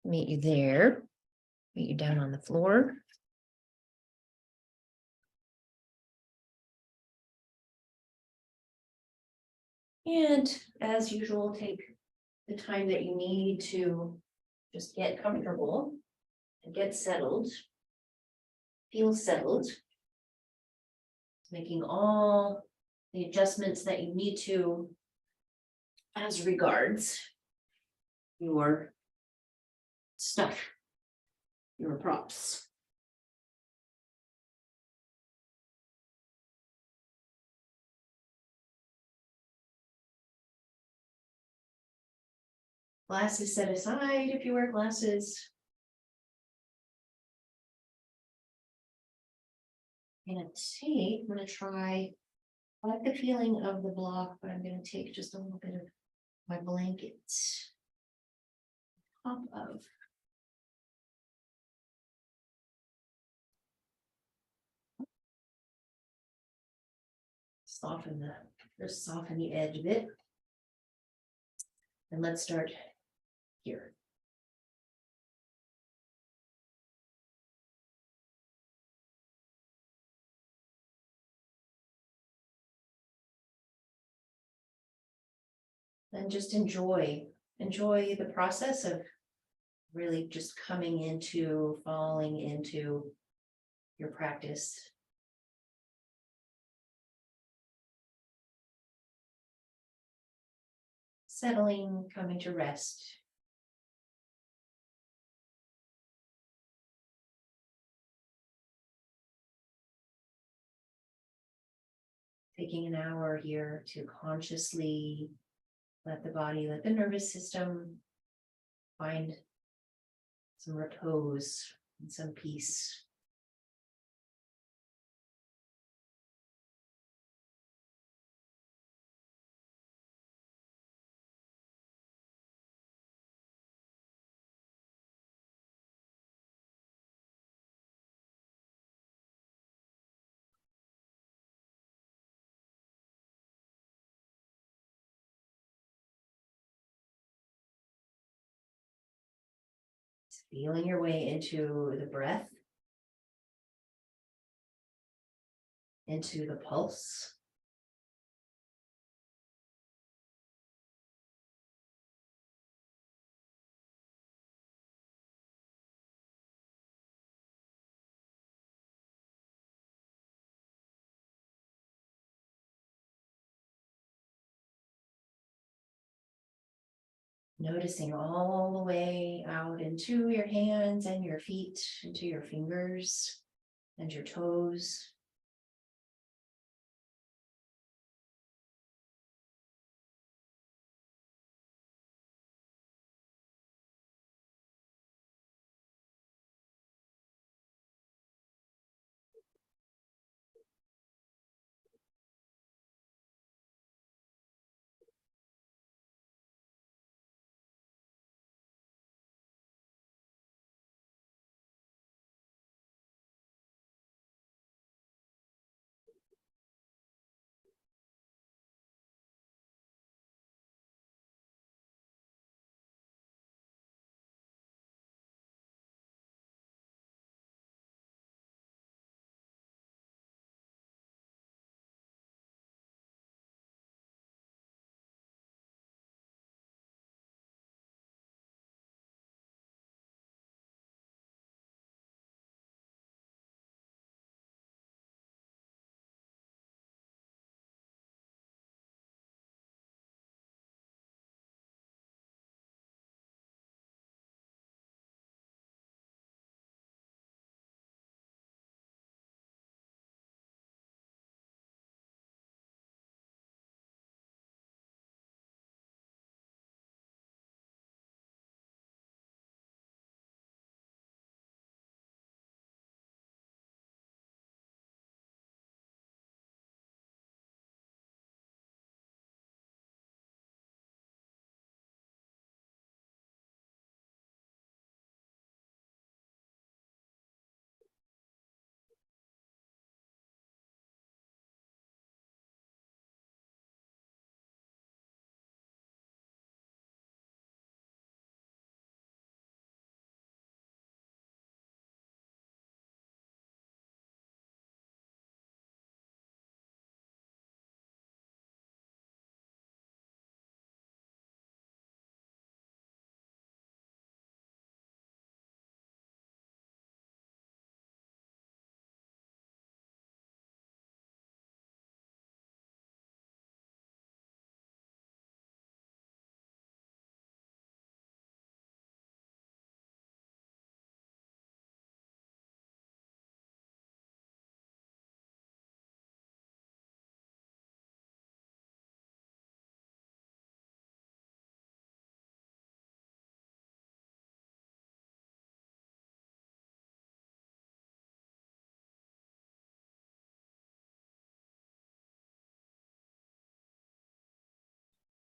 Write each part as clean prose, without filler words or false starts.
meet you there. Meet you down on the floor. And as usual, take the time that you need to just get comfortable and get settled. Feel settled. Making all the adjustments that you need to as regards your stuff, your props. Glasses set aside if you wear glasses. I'm gonna try, I like the feeling of the block, but I'm gonna take just a little bit of my blanket top of. Soften the edge of it. And let's start here. And just enjoy the process of really just falling into your practice. Settling, coming to rest. Taking an hour here to consciously let the nervous system find some repose and some peace. Feeling your way into the breath, into the pulse. Noticing all the way out into your hands and your feet, into your fingers and your toes.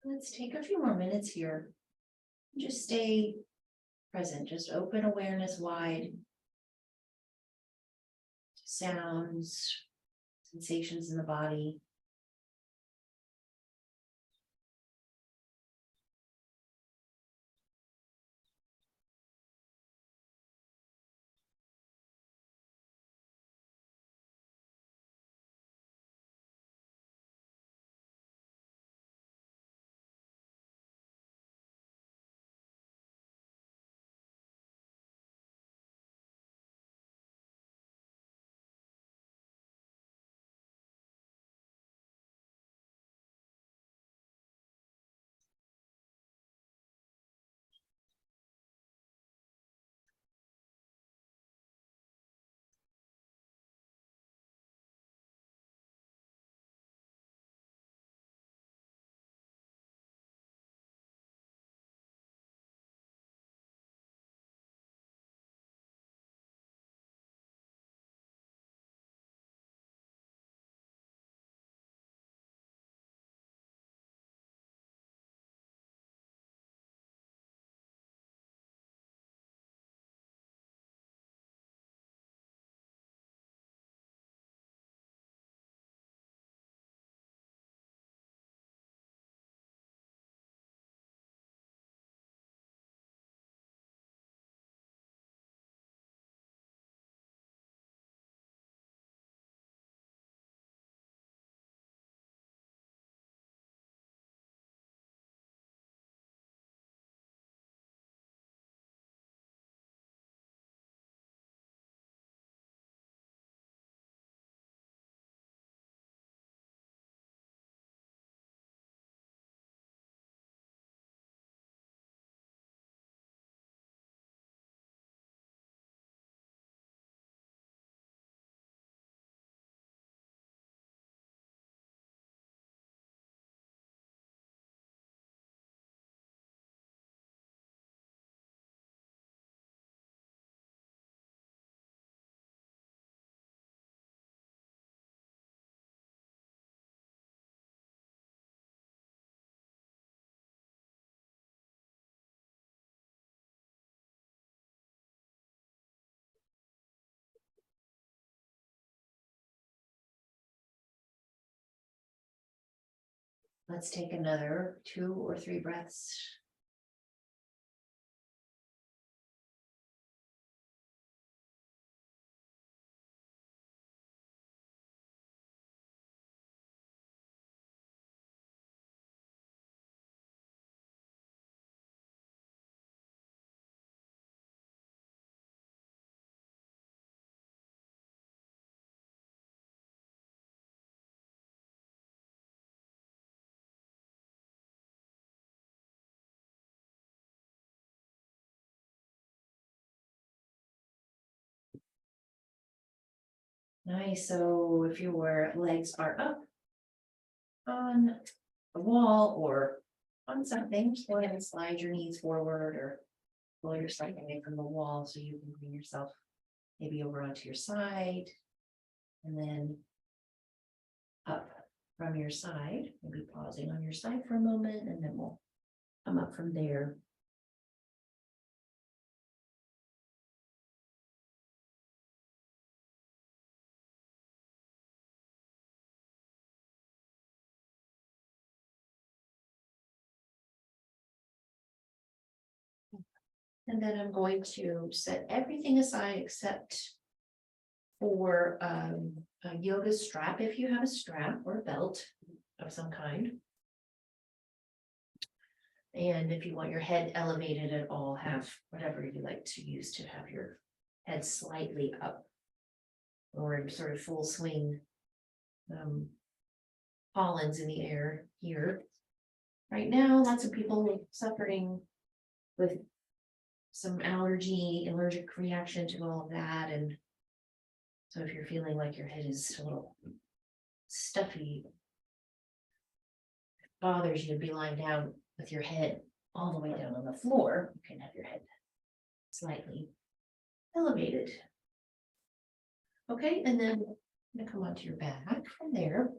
Let's take a few more minutes here. Just stay present, just open awareness wide. Sounds, sensations in the body. Let's take another 2 or 3 breaths. Nice. So if your legs are up on a wall or on something, go ahead and slide your knees forward or pull your side away from the wall so you can bring yourself maybe over onto your side and then up from your side, maybe pausing on your side for a moment, and then we'll come up from there. And then I'm going to set everything aside except for a yoga strap, if you have a strap or a belt of some kind. And if you want your head elevated at all, have whatever you like to use to have your head slightly up or in sort of full swing. Pollen's in the air here. Right now, lots of people suffering with some allergic reaction to all of that. And so if you're feeling like your head is a little stuffy, bothers you to be lying down with your head all the way down on the floor, you can have your head slightly elevated. Okay, and then I'm gonna come onto your back from there.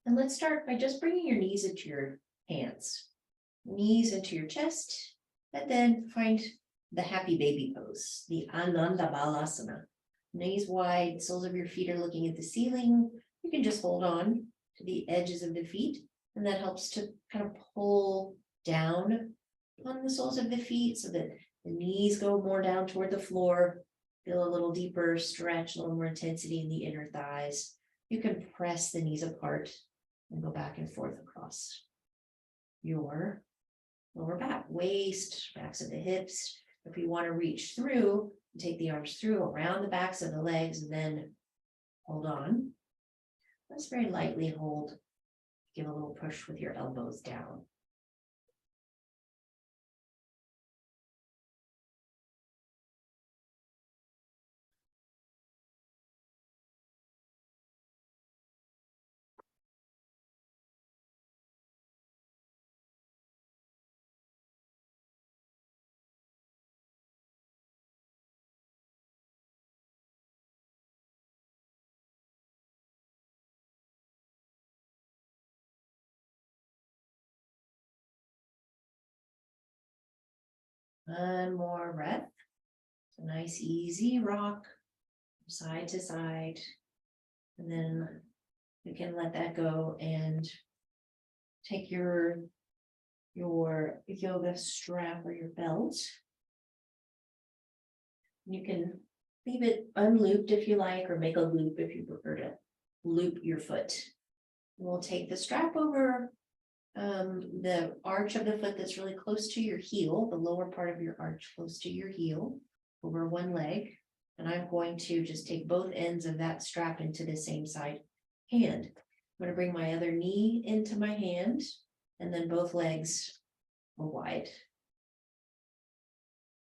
And let's start by just bringing your knees into your hands, knees into your chest, and then find the happy baby pose, the Ananda Balasana. Knees wide, soles of your feet are looking at the ceiling. You can just hold on to the edges of the feet, and that helps to kind of pull down on the soles of the feet so that the knees go more down toward the floor. Feel a little deeper stretch, a little more intensity in the inner thighs. You can press the knees apart and go back and forth across your lower back, waist, backs of the hips. If you want to reach through, take the arms through around the backs of the legs and then hold on. Let's very lightly hold. Give a little push with your elbows down. One more breath. A nice easy rock from side to side. And then you can let that go and take your yoga strap or your belt. You can leave it unlooped if you like, or make a loop if you prefer to loop your foot. We'll take the strap over the arch of the foot that's really close to your heel, the lower part of your arch close to your heel, over one leg. And I'm going to just take both ends of that strap into the same side hand. I'm going to bring my other knee into my hand, and then both legs go wide.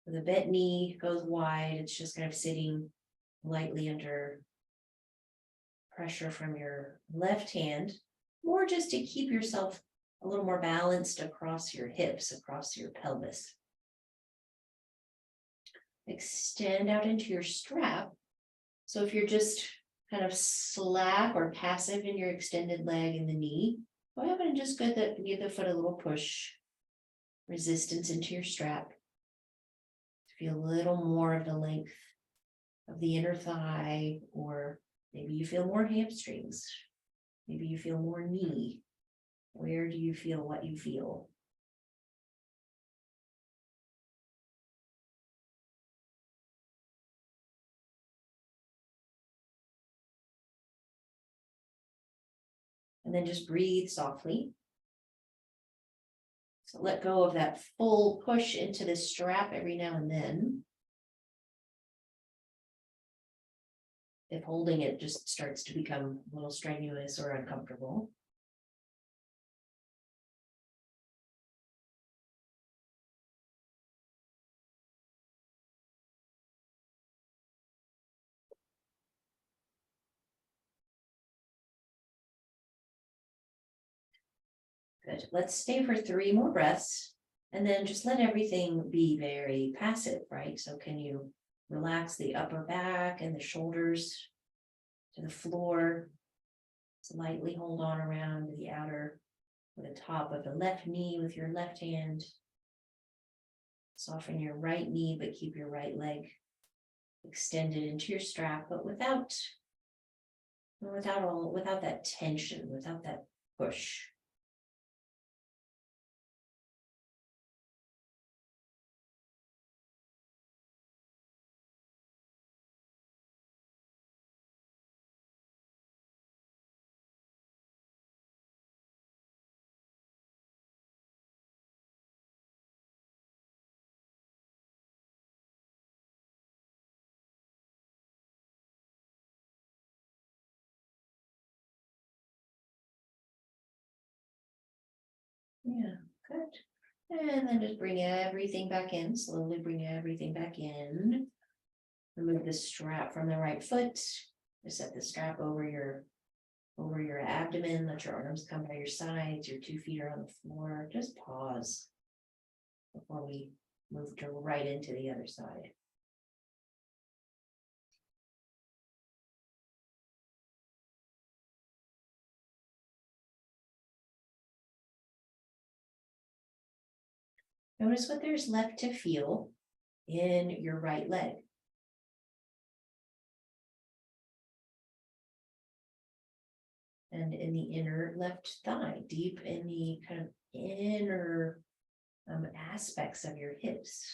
The bent knee goes wide. It's just kind of sitting lightly under pressure from your left hand, or just to keep yourself a little more balanced across your hips, across your pelvis. Extend out into your strap. So if you're just kind of slack or passive in your extended leg and the knee, go ahead and just give the foot a little push, resistance into your strap. Feel a little more of the length of the inner thigh, or maybe you feel more hamstrings. Maybe you feel more knee. Where do you feel what you feel? And then just breathe softly. So let go of that full push into the strap every now and then. If holding it just starts to become a little strenuous or uncomfortable. Good. Let's stay for 3 more breaths, and then just let everything be very passive, right? So can you relax the upper back and the shoulders to the floor? Slightly hold on around the outer or the top of the left knee with your left hand. Soften your right knee, but keep your right leg extended into your strap, but without that tension, without that push. Yeah, good. And then just bring everything back in, slowly bring everything back in. Remove the strap from the right foot. Just set the strap over your abdomen. Let your arms come by your sides. Your 2 feet are on the floor. Just pause before we move right into the other side. Notice what there's left to feel in your right leg. And in the inner left thigh, deep in the kind of inner aspects of your hips.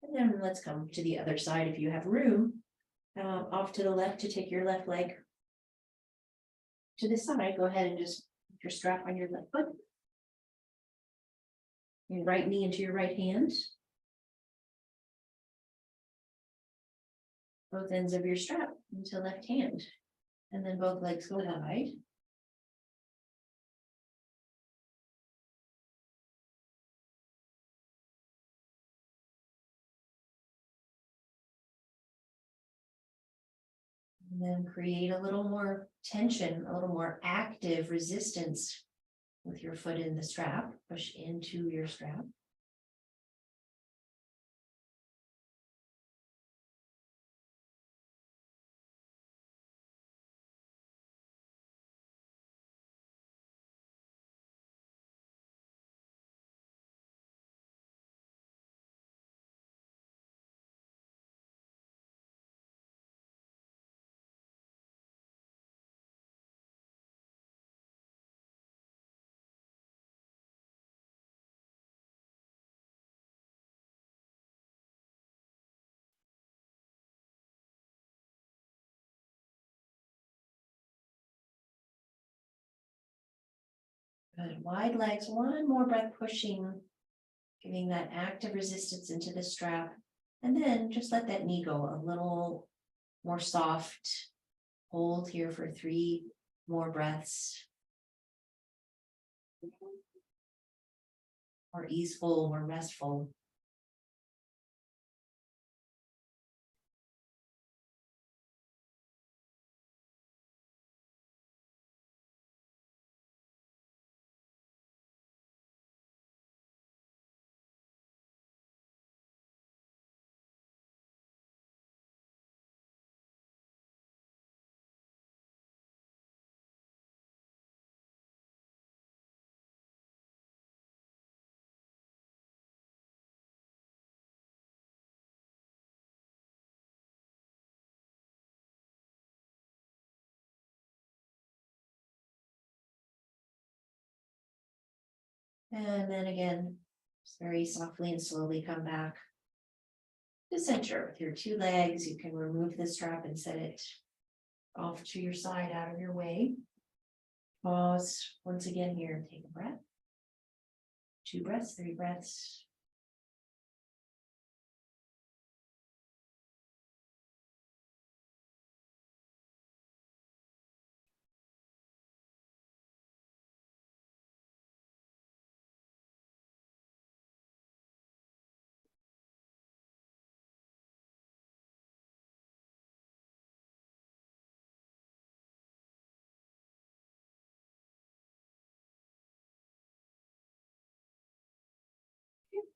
And then let's come to the other side if you have room. Off to the left to take your left leg to the side. Go ahead and just put your strap on your left foot. Your right knee into your right hand. Both ends of your strap into left hand. And then both legs go wide. And then create a little more tension, a little more active resistance with your foot in the strap. Push into your strap. Good. Wide legs, one more breath pushing, giving that active resistance into the strap. And then just let that knee go a little more soft. Hold here for 3 more breaths. More easeful, more restful. And then again, just very softly and slowly come back to center with your 2 legs. You can remove the strap and set it off to your side out of your way. Pause once again here. Take a breath. 2 breaths, 3 breaths.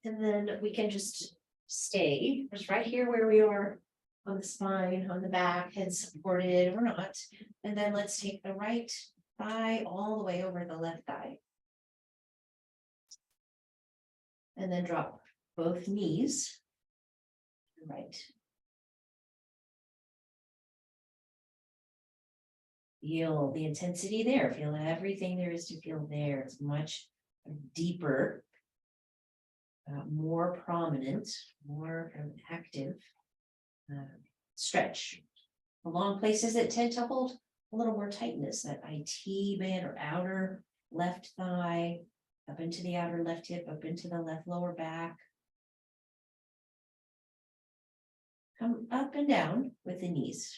And then we can just stay just right here where we are on the spine, on the back, head supported or not. And then let's take the right thigh all the way over the left thigh. And then drop both knees. Right. Feel the intensity there. Feel everything there is to feel there. It's much deeper, more prominent, more active stretch. Along places that tend to hold a little more tightness, that IT band or outer left thigh, up into the outer left hip, up into the left lower back. Come up and down with the knees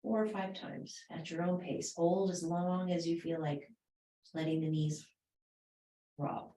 4 or 5 times at your own pace. Hold as long as you feel like letting the knees drop.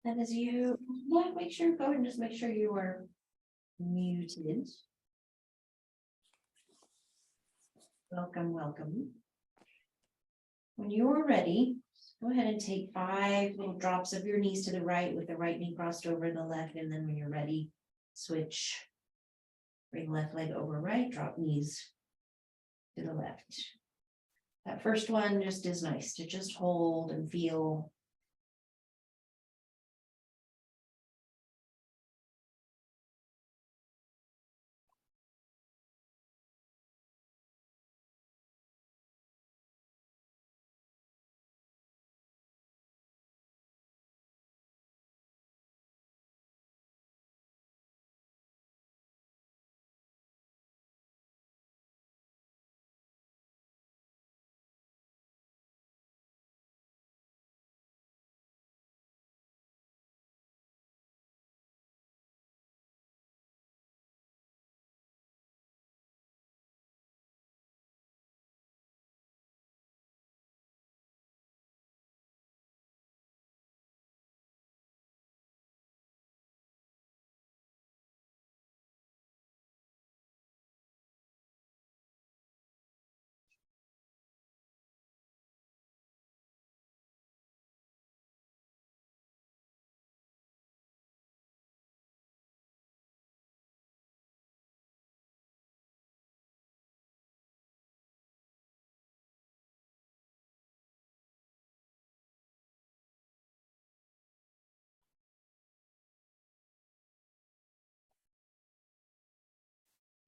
And as you, yeah, make sure, go ahead and just make sure you are muted. Welcome, welcome. When you're ready, go ahead and take 5 little drops of your knees to the right with the right knee crossed over the left. And then when you're ready, switch. Bring left leg over right, drop knees to the left. That first one just is nice to just hold and feel.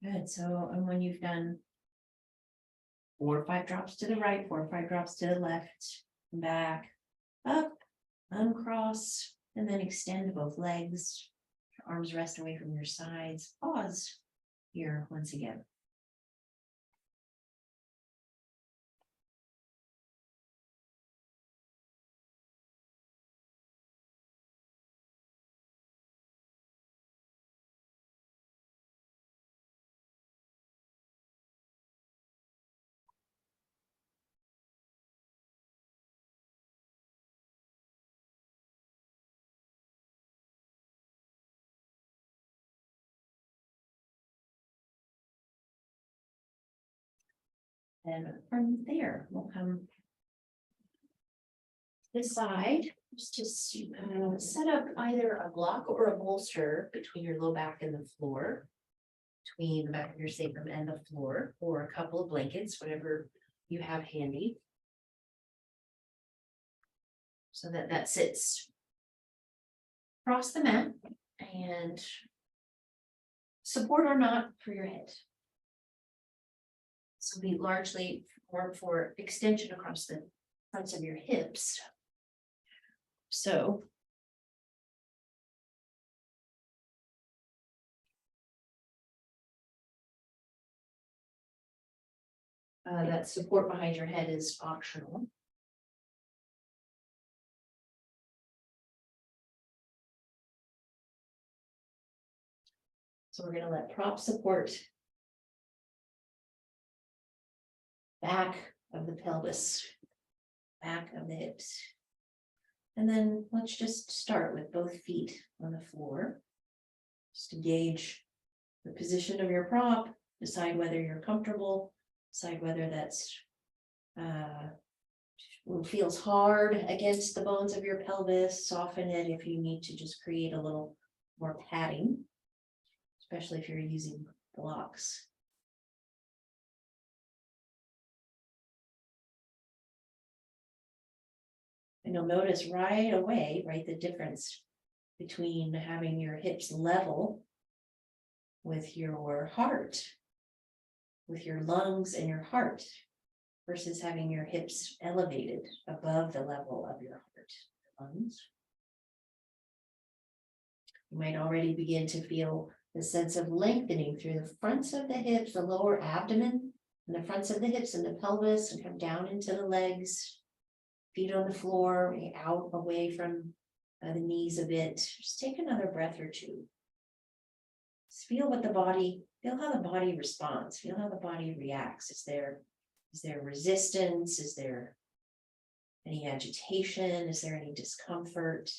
Good. So, and when you've done 4 or 5 drops to the right, 4 or 5 drops to the left, back, up, uncross, and then extend both legs. Arms rest away from your sides. Pause here once again. And from there, we'll come this side, just to set up either a block or a bolster between your low back and the floor, between the back of your sacrum and the floor, or a couple of blankets, whatever you have handy. So that that sits across the mat and support or not for your head. This will be largely for extension across the fronts of your hips. So that support behind your head is optional. So we're going to let prop support back of the pelvis, back of the hips. And then let's just start with both feet on the floor. Just to gauge the position of your prop, decide whether you're comfortable, decide whether that's feels hard against the bones of your pelvis, soften it if you need to just create a little more padding, especially if you're using blocks. And you'll notice right away, right, the difference between having your hips level with your heart, with your lungs and your heart, versus having your hips elevated above the level of your heart and lungs. You might already begin to feel the sense of lengthening through the fronts of the hips, the lower abdomen, and the fronts of the hips and the pelvis, and come down into the legs, feet on the floor, out away from the knees a bit. Just take another breath or two. Just feel what the body, feel how the body responds, feel how the body reacts. Is there resistance? Is there any agitation? Is there any discomfort?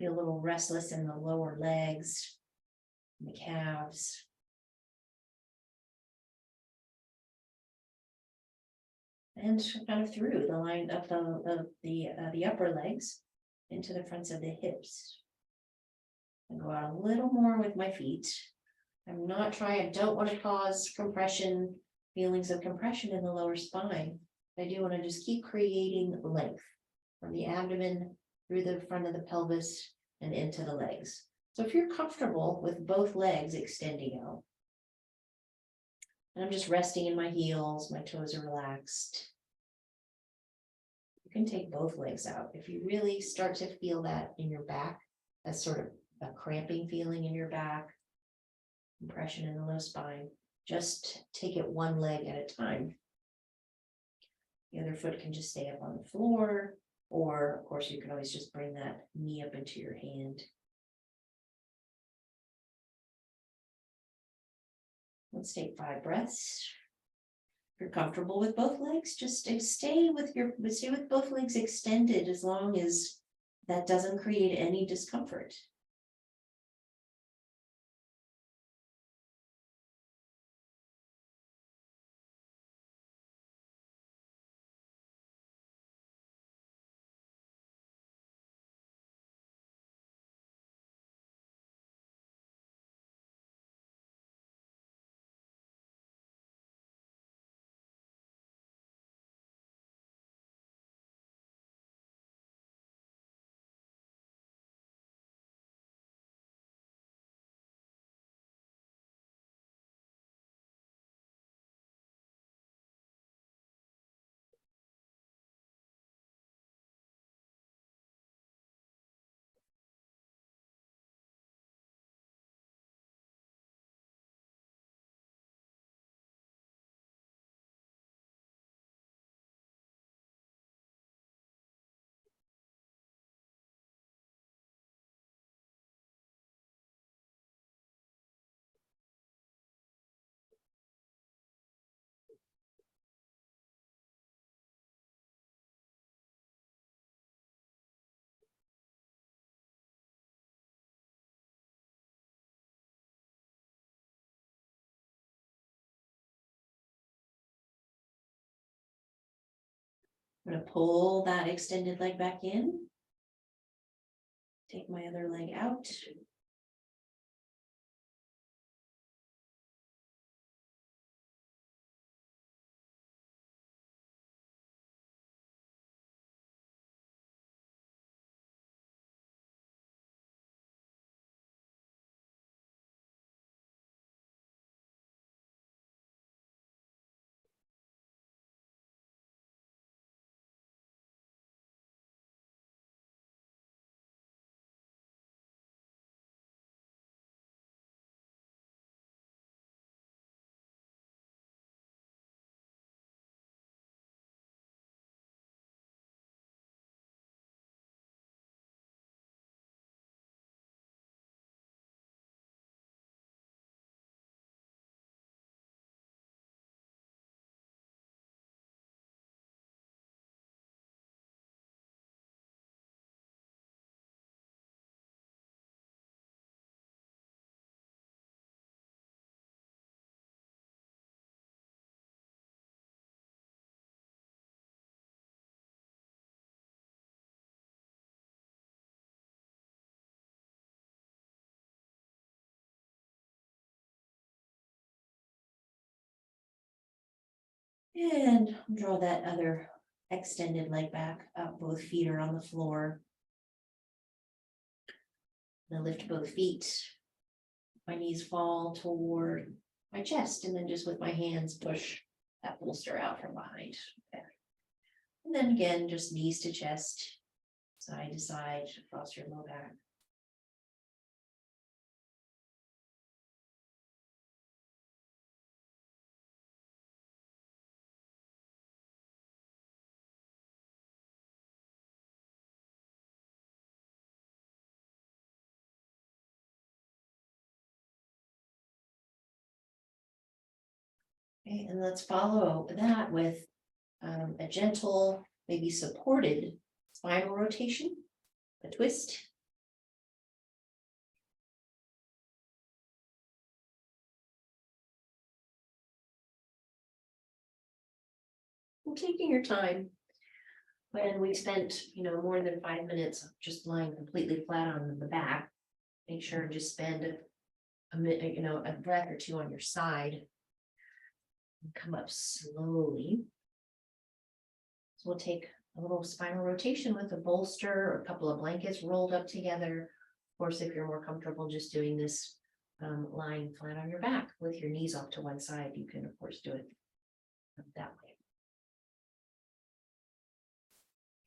Feel a little restless in the lower legs, the calves. And kind of through the line of the upper legs into the fronts of the hips. And go out a little more with my feet. I'm not trying, I don't want to cause compression, feelings of compression in the lower spine. I do want to just keep creating length from the abdomen through the front of the pelvis and into the legs. So if you're comfortable with both legs extending out, and I'm just resting in my heels, my toes are relaxed. You can take both legs out. If you really start to feel that in your back, that's sort of a cramping feeling in your back, compression in the low spine, just take it one leg at a time. The other foot can just stay up on the floor, or of course you can always just bring that knee up into your hand. Let's take 5 breaths. If you're comfortable with both legs, just stay with both legs extended as long as that doesn't create any discomfort. I'm going to pull that extended leg back in. Take my other leg out. And draw that other extended leg back up. Both feet are on the floor. Now lift both feet. My knees fall toward my chest, and then just with my hands push that bolster out from behind. Okay. And then again, just knees to chest, side to side across your low back. Okay, and let's follow that with a gentle, maybe supported spinal rotation, a twist. taking your time. When we spent, more than 5 minutes just lying completely flat on the back, make sure to just spend a minute, a breath or two on your side. And come up slowly. So we'll take a little spinal rotation with a bolster or a couple of blankets rolled up together. Of course, if you're more comfortable just doing this lying flat on your back with your knees off to one side, you can of course do it that way.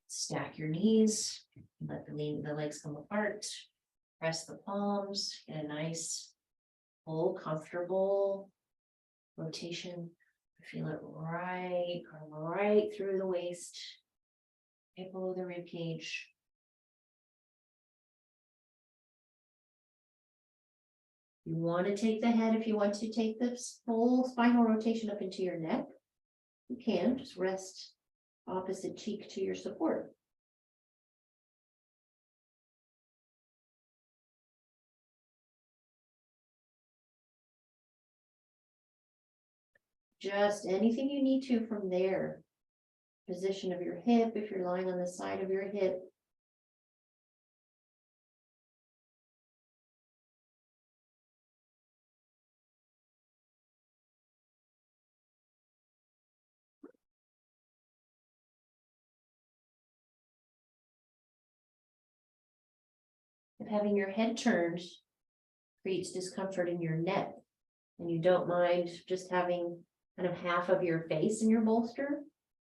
Stack your knees, let the legs come apart, press the palms, get a nice, full, comfortable rotation. Feel it right through the waist, right below the rib cage. You want to take the head, if you want to take this full spinal rotation up into your neck, you can just rest opposite cheek to your support. Just anything you need to from there. Position of your hip, if you're lying on the side of your hip. If having your head turned creates discomfort in your neck, and you don't mind just having kind of half of your face in your bolster,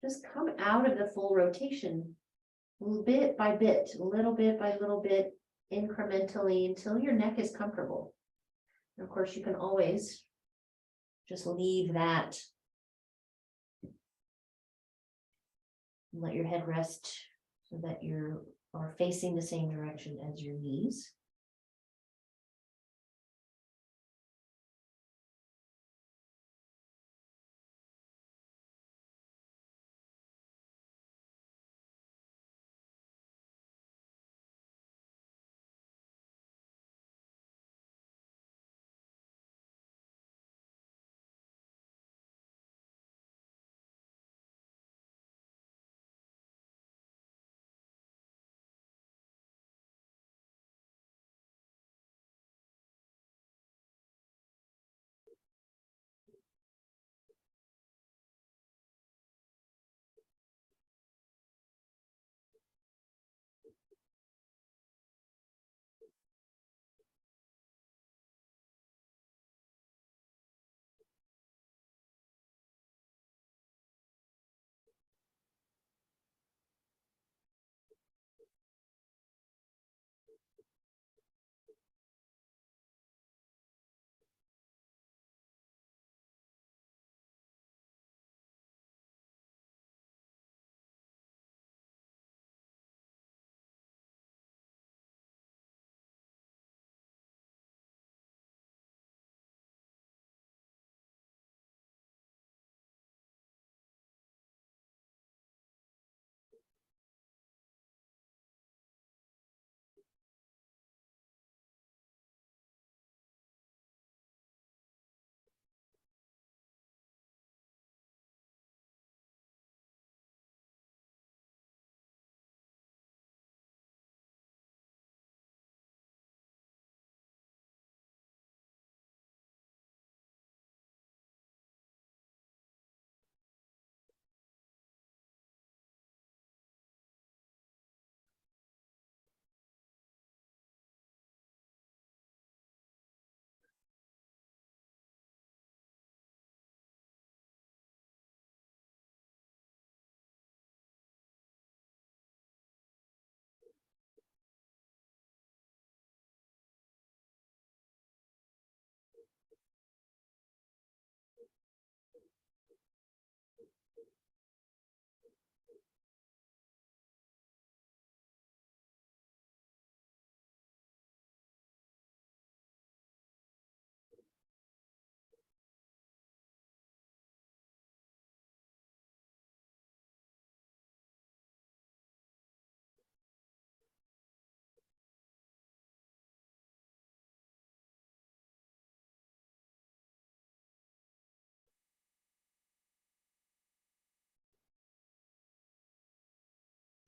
just come out of the full rotation, bit by bit, little bit by little bit, incrementally until your neck is comfortable. And of course, you can always just leave that. Let your head rest so that you are facing the same direction as your knees.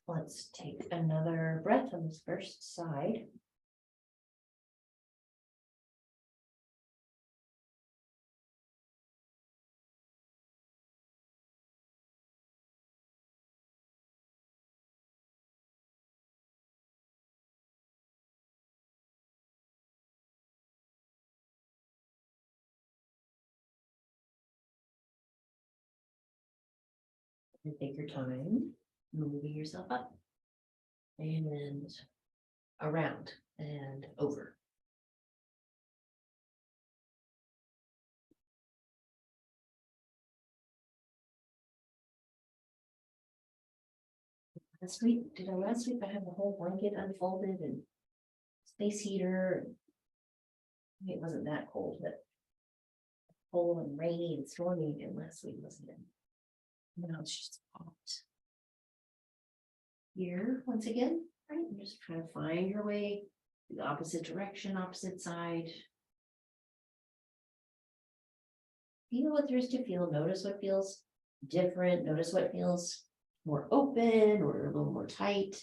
Let's take another breath on this first side. And take your time, moving yourself up. And around and over. Last week, I have the whole blanket unfolded and space heater? It wasn't that cold, but cold and rainy and stormy again last week, wasn't it? Now it's just hot. Here, once again, right? You're just trying to find your way, the opposite direction, opposite side. Feel what there is to feel. Notice what feels different. Notice what feels more open or a little more tight.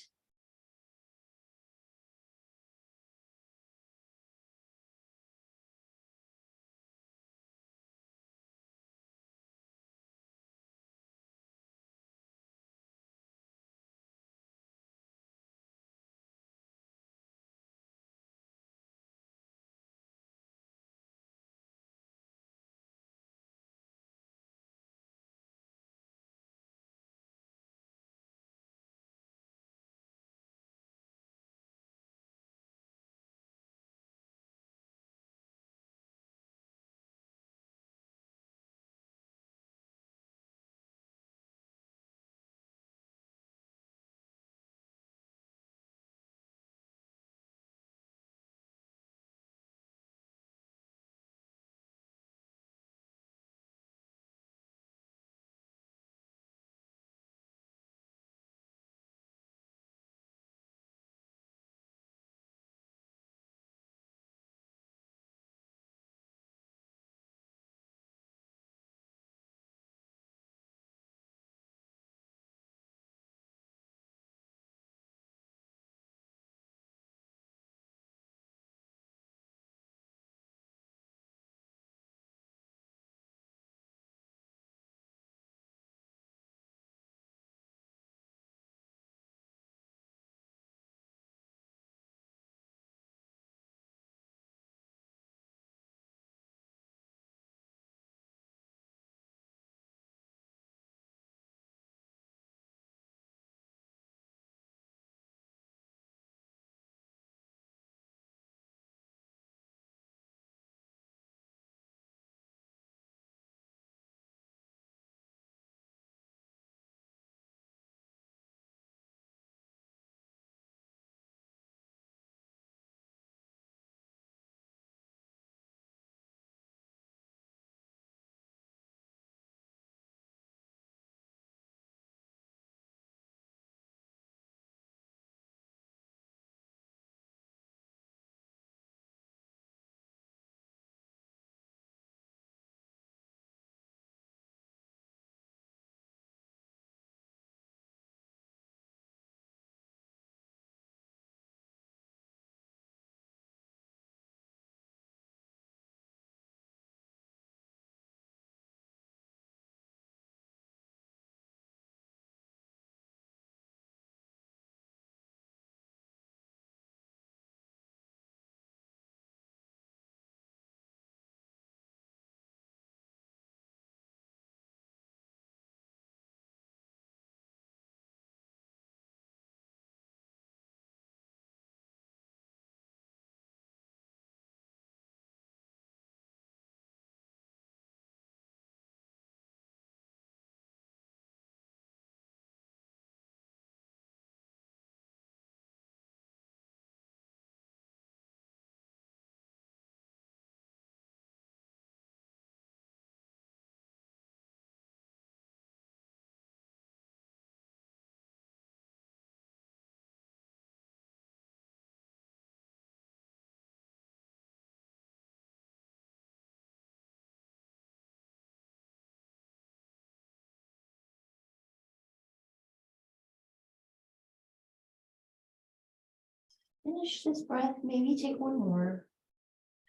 Finish this breath, maybe take one more.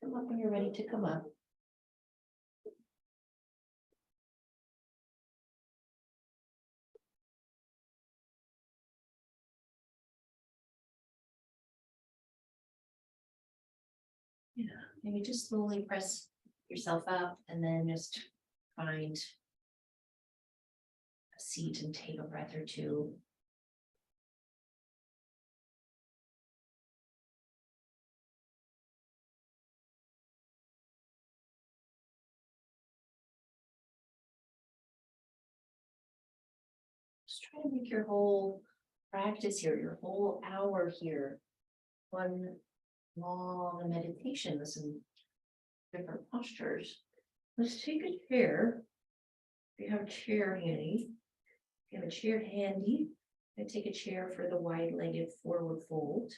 Come up when you're ready to come up. Yeah, maybe just slowly press yourself up and then just find a seat and take a breath or two. Just try to make your whole practice here, your whole hour here, one long meditation with some different postures. Let's take a chair. If you have a chair handy, if you have a chair handy, and take a chair for the wide-legged forward fold.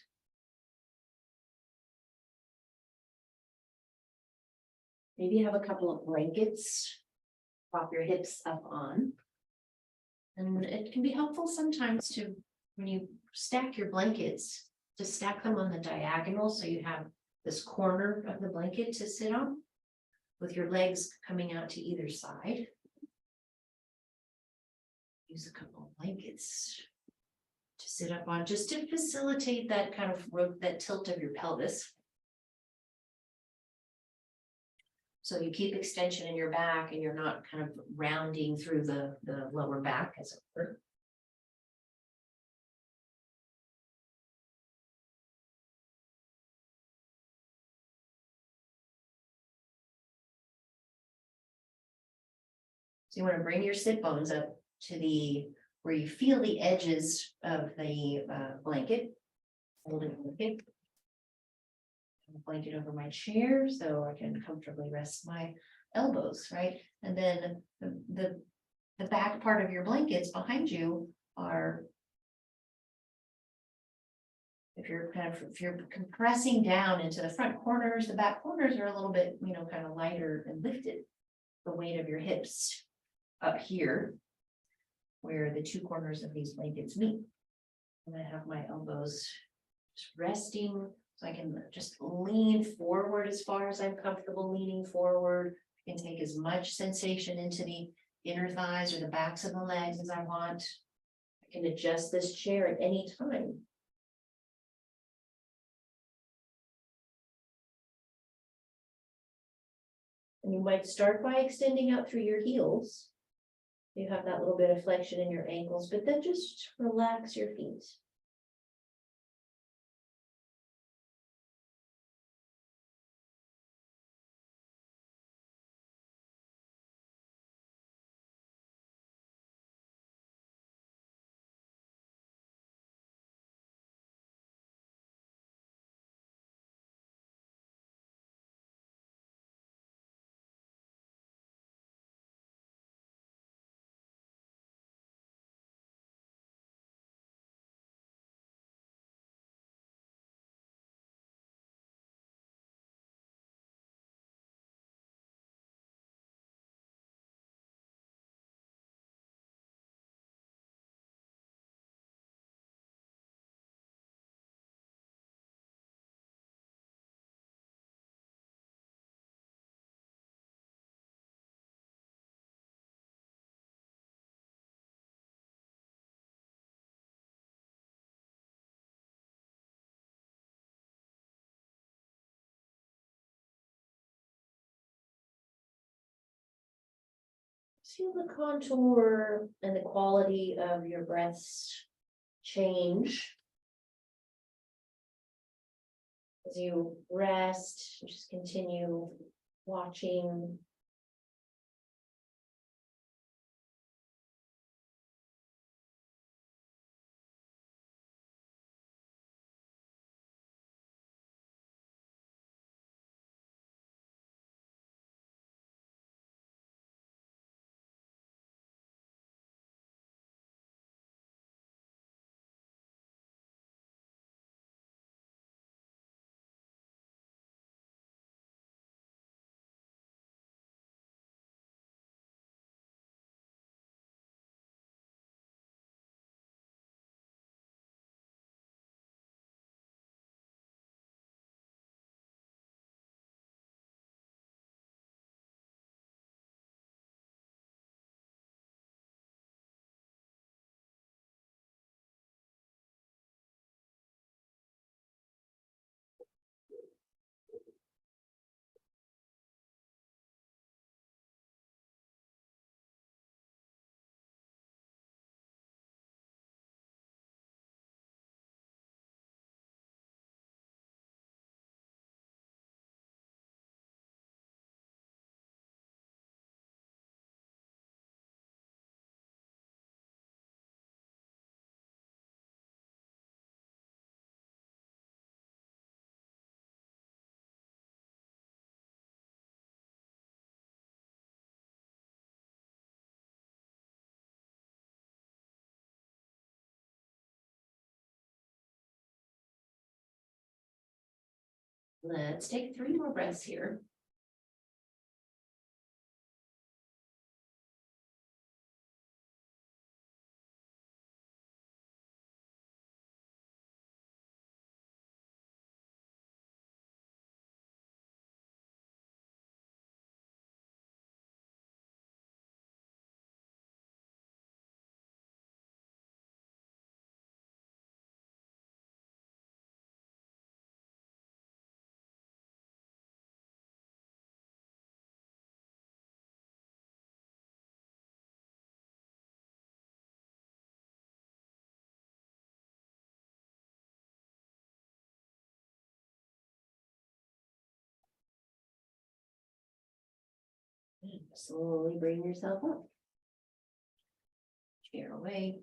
Maybe you have a couple of blankets, prop your hips up on. And it can be helpful sometimes to, when you stack your blankets, to stack them on the diagonal so you have this corner of the blanket to sit on with your legs coming out to either side. Use a couple of blankets to sit up on, just to facilitate that kind of that tilt of your pelvis. So you keep extension in your back and you're not kind of rounding through the lower back, as it were. So you want to bring your sit bones up to where you feel the edges of the blanket. Holding the blanket. Blanket over my chair so I can comfortably rest my elbows, right? And then the back part of your blankets behind you are, if you're compressing down into the front corners, the back corners are a little bit, kind of lighter and lifted. The weight of your hips up here, where the two corners of these blankets meet. And I have my elbows just resting. So I can just lean forward as far as I'm comfortable leaning forward. I can take as much sensation into the inner thighs or the backs of the legs as I want. I can adjust this chair at any time. And you might start by extending out through your heels. You have that little bit of flexion in your ankles, but then just relax your feet. Feel the contour and the quality of your breaths change as you rest. Just continue watching. Let's take 3 more breaths here. And slowly bring yourself up. Chair away.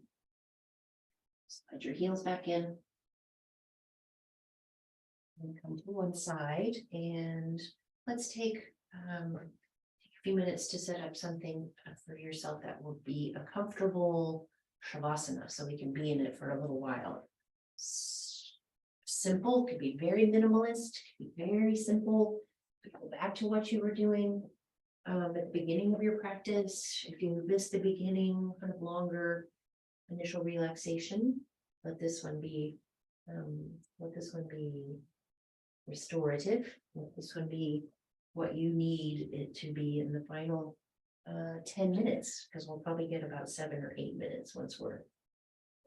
Slide your heels back in. And come to one side, and let's take a few minutes to set up something for yourself that will be a comfortable shavasana, so we can be in it for a little while. Simple, could be very minimalist, could be very simple. Go back to what you were doing at the beginning of your practice. If you missed the beginning, kind of longer initial relaxation, let this one be restorative. Let this one be what you need it to be in the final 10 minutes, because we'll probably get about 7 or 8 minutes once we're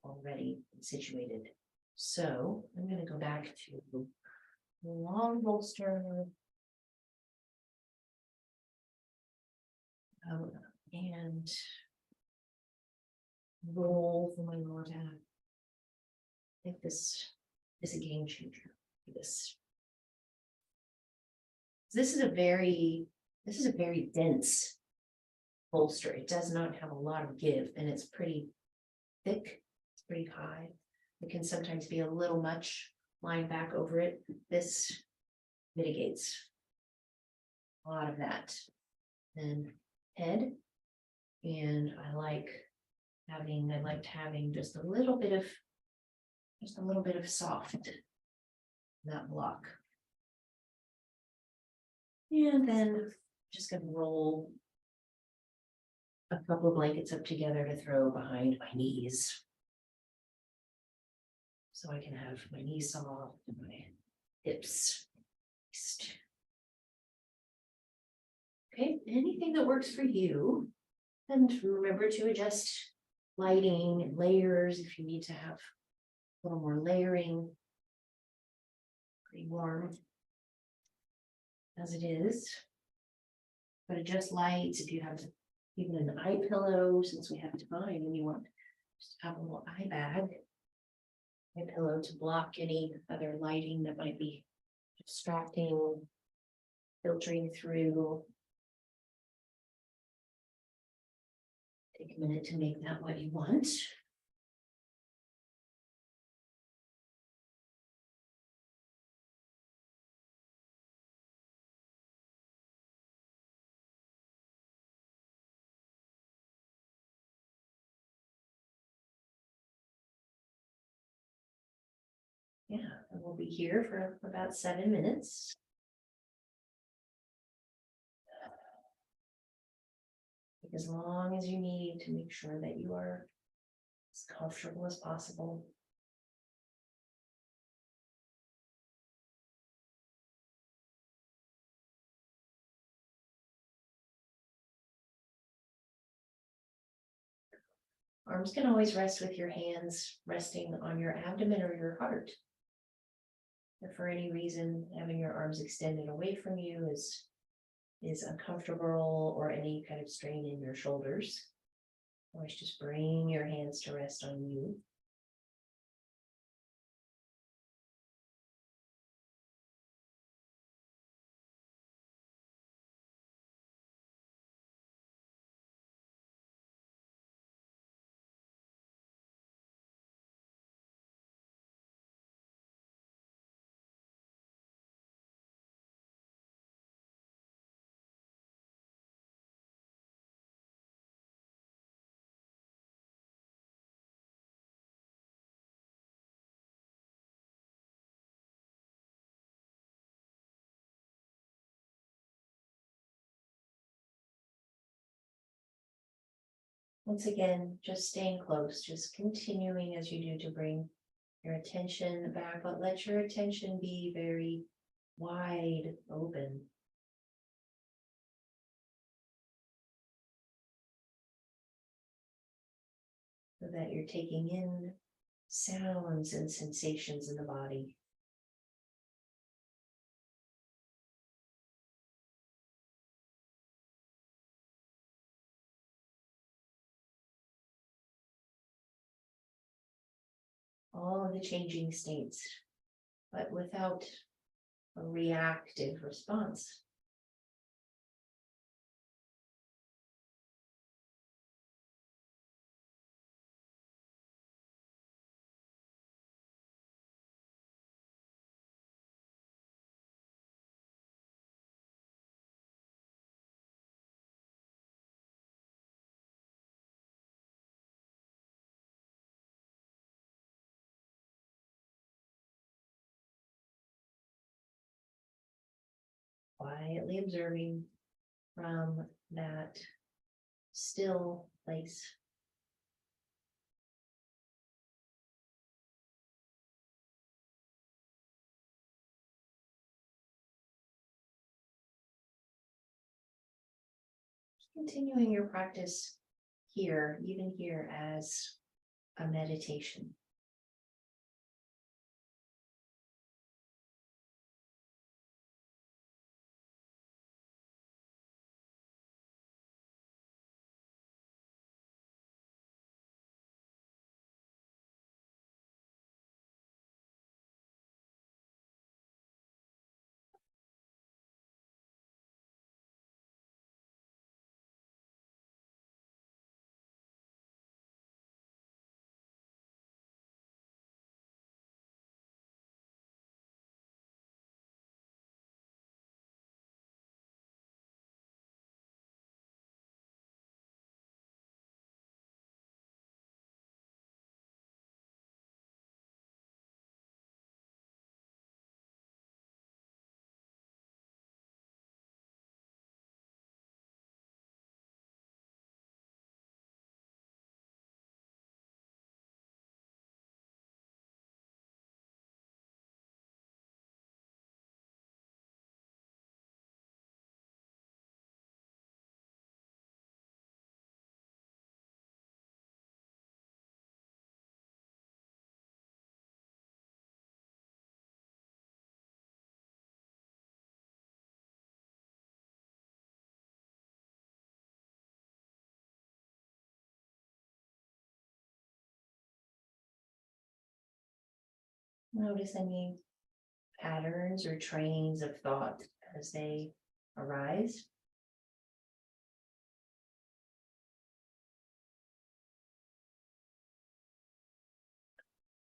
already situated. So I'm going to go back to long bolster. And roll for my lower back. I think this is a game changer for this. This is a very dense bolster. It does not have a lot of give, and it's pretty thick. It's pretty high. It can sometimes be a little much lying back over it. This mitigates a lot of that. And head, and I liked having just a little bit of soft in that block. And then just gonna roll a couple of blankets up together to throw behind my knees, so I can have my knees soft and my hips released. Okay, anything that works for you. And remember to adjust lighting and layers if you need to have a little more layering. Pretty warm as it is. But adjust lights if you have even an eye pillow, since we have time, and you want just have a little eye bag, eye pillow to block any other lighting that might be distracting, filtering through. Take a minute to make that what you want. Yeah, and we'll be here for about 7 minutes. Take as long as you need to make sure that you are as comfortable as possible. Arms can always rest with your hands resting on your abdomen or your heart. If for any reason having your arms extended away from you is uncomfortable, or any kind of strain in your shoulders, always just bring your hands to rest on you. Once again, just staying close, just continuing as you do to bring your attention back, but let your attention be very wide open. So that you're taking in sounds and sensations in the body. All of the changing states, but without a reactive response. Quietly observing from that still place. Continuing your practice here, even here, as a meditation. Notice any patterns or trains of thought as they arise.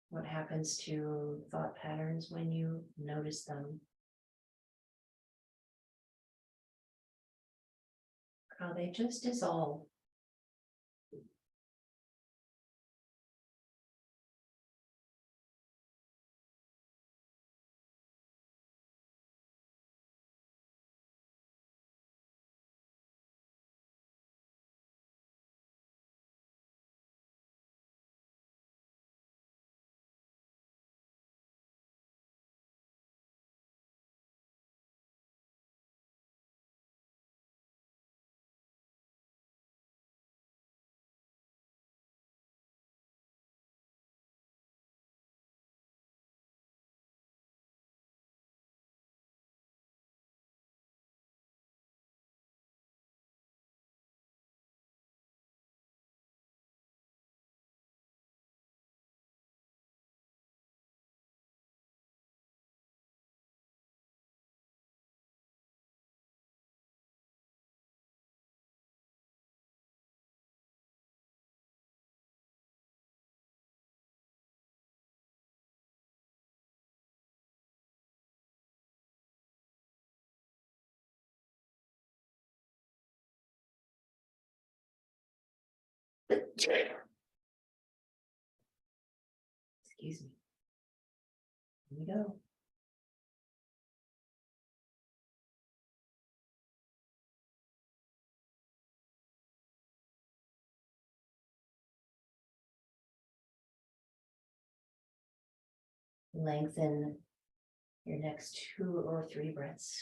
What happens to thought patterns when you notice them? How they just dissolve. Excuse me. Here we go. Lengthen your next 2 or 3 breaths.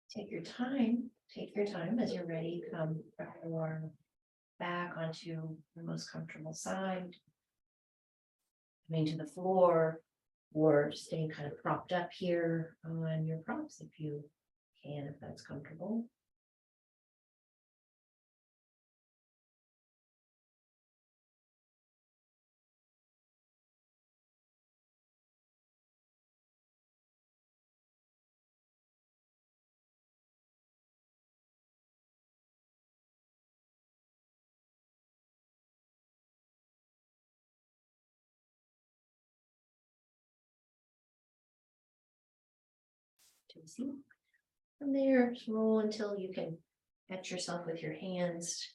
Take your time as you're ready. Come back onto the most comfortable side. Coming to the floor or staying kind of propped up here on your props if you can, if that's comfortable. To a seat. From there, just roll until you can catch yourself with your hands.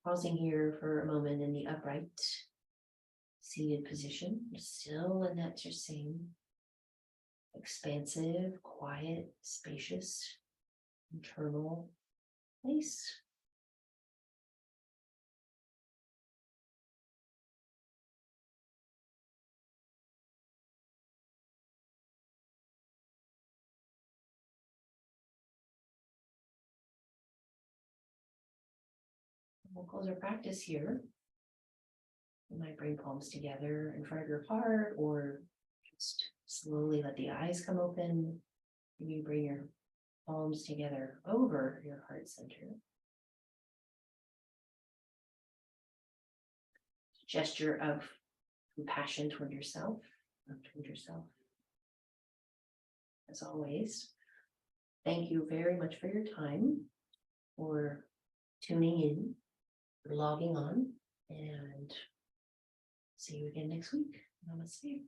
Pausing here for a moment in the upright seated position, still in that just same expansive, quiet, spacious, internal place. We'll close our practice here. You might bring palms together in front of your heart, or just slowly let the eyes come open. You bring your palms together over your heart center. Gesture of compassion toward yourself, As always, thank you very much for your time, for tuning in, for logging on, and see you again next week. Namaste.